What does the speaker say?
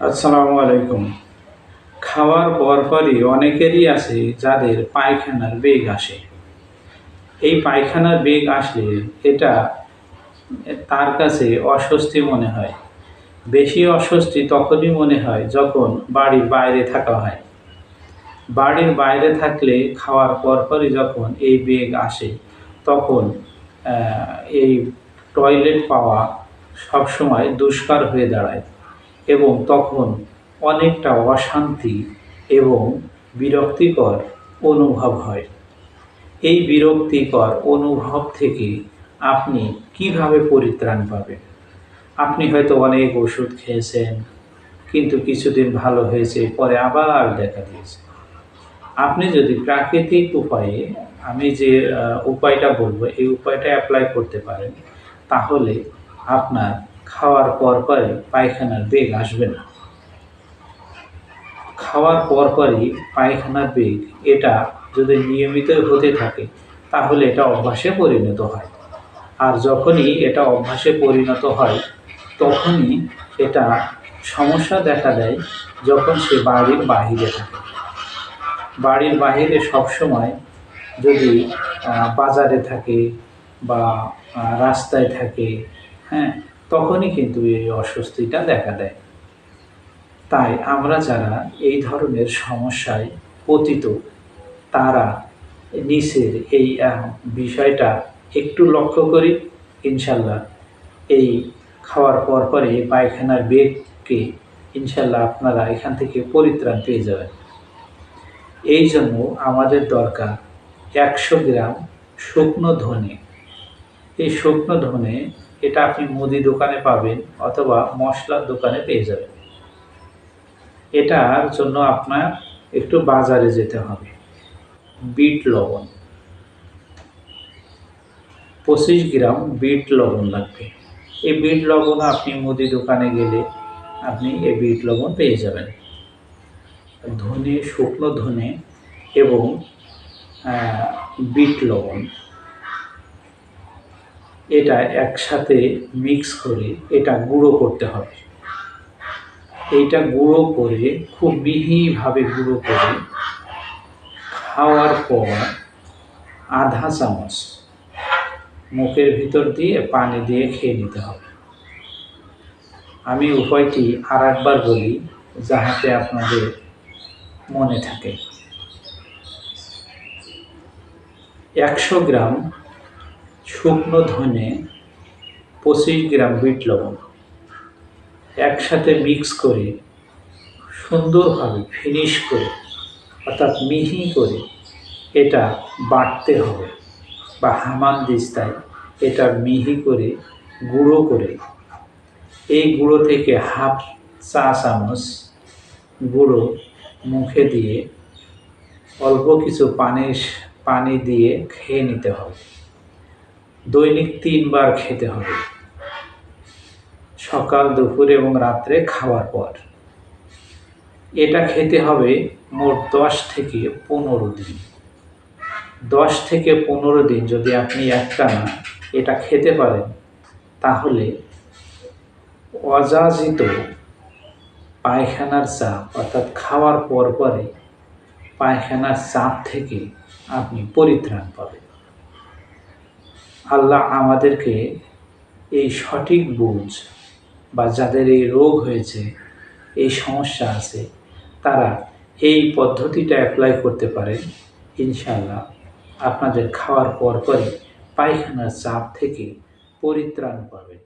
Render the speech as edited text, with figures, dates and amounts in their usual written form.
আসসালামু আলাইকুম। খাওয়ার পরপরই অনেকেরই আছে যাদের পায়খানার বেগ আসে। এই পায়খানার বেগ আসলে এটা তার কাছে অস্বস্তি মনে হয়। বেশি অস্বস্তি তখনই মনে হয় যখন বাড়ির বাইরে থাকা হয়। বাড়ির বাইরে থাকলে খাওয়ার পরপরই যখন এই বেগ আসে তখন এই টয়লেট পাওয়া সবসময় দুষ্কার হয়ে দাঁড়ায় এবং তখন অনেকটা অশান্তি এবং বিরক্তিকর অনুভব হয়। এই বিরক্তিকর অনুভব থেকে আপনি কিভাবে পরিত্রাণ পাবেন? আপনি হয়তো অনেক ওষুধ খেয়েছেন, কিন্তু কিছুদিন ভালো হয়েছে, পরে আবার দেখা দিয়েছে। আপনি যদি প্রাকৃতিক উপায়ে আমি যে উপায়টা বলবো, এই উপায়টা অ্যাপ্লাই করতে পারেন, তাহলে আপনার খাওয়ার পরপরই পায়খানার বেগ আসবে না। খাওয়ার পরপরই পায়খানার বেগ এটা যদি নিয়মিত হতে থাকে তাহলে এটা অভ্যাসে পরিণত হয়। আর যখনই এটা অভ্যাসে পরিণত হয় তখনই এটা সমস্যা দেখা দেয় যখন সে বাড়ির বাহিরে থাকে। বাড়ির বাহিরে সবসময় যদি বাজারে থাকে বা রাস্তায় থাকে, হ্যাঁ, তখনই কিন্তু এই অস্বস্তিটা দেখা দেয়। তাই আমরা যারা এই ধরনের সমস্যায় পতিত তারা নিচের এই বিষয়টা একটু লক্ষ্য করি, ইনশাল্লাহ এই খাওয়ার পরপরই এই পায়খানার বেগকে ইনশাল্লাহ আপনারা এখান থেকে পরিত্রাণ পেয়ে যাবেন। এই জন্য আমাদের দরকার ১০০ গ্রাম শুকনো ধনে। এই শুকনো ধনে এটা আপনি মুদি দোকানে পাবেন অথবা মশলার দোকানে পেয়ে যাবেন। এটার জন্য আপনার একটু বাজারে যেতে হবে। বিট লবণ ২৫ গ্রাম বিট লবণ লাগবে। এই বিট লবণ আপনি মুদি দোকানে গেলে আপনি এই বিট লবণ পেয়ে যাবেন। ধনে, শুকনো ধনে এবং বিট লবণ এটা একসাথে মিক্স করে এটা গুঁড়ো করতে হবে। এইটা গুঁড়ো করে খুব মিহিভাবে গুঁড়ো করে খাওয়ার পর আধা চামচ মুখের ভিতর দিয়ে পানি দিয়ে খেয়ে নিতে হবে। আমি উপায়টি আর একবার বলি যাহাতে আপনাদের মনে থাকে। ১০০ গ্রাম শুকনো ধনে, ২৫ গ্রাম বিট লবণ একসাথে মিক্স করে সুন্দরভাবে ফিনিশ করে অর্থাৎ মিহি করে এটা বাটতে হবে বা হামানদিস্তায় এটা মিহি করে গুঁড়ো করে এই গুঁড়ো থেকে হাফ চা চামচ গুঁড়ো মুখে দিয়ে অল্প কিছু পানি দিয়ে খেয়ে নিতে হবে। দৈনিক ৩ বার খেতে হবে, সকাল, দুপুর এবং রাত্রে খাওয়ার পর। এটা খেতে হবে মোট ১০ থেকে ১৫ দিন। ১০ থেকে ১৫ দিন যদি আপনি একটানা এটা খেতে পারেন তাহলে অযাচিত পায়খানার চাপ অর্থাৎ খাওয়ার পরে পায়খানার চাপ থেকে আপনি পরিত্রাণ পাবেন। আল্লাহ আমাদেরকে এই সঠিক বুঝ বা যাদের এই রোগ হয়েছে, এই সমস্যা আছে, তারা এই পদ্ধতিটা অ্যাপ্লাই করতে পারে। ইনশাআল্লাহ আপনাদের খাওয়ার পরপরই পায়খানার চাপ থেকে পরিত্রাণ পাবেন।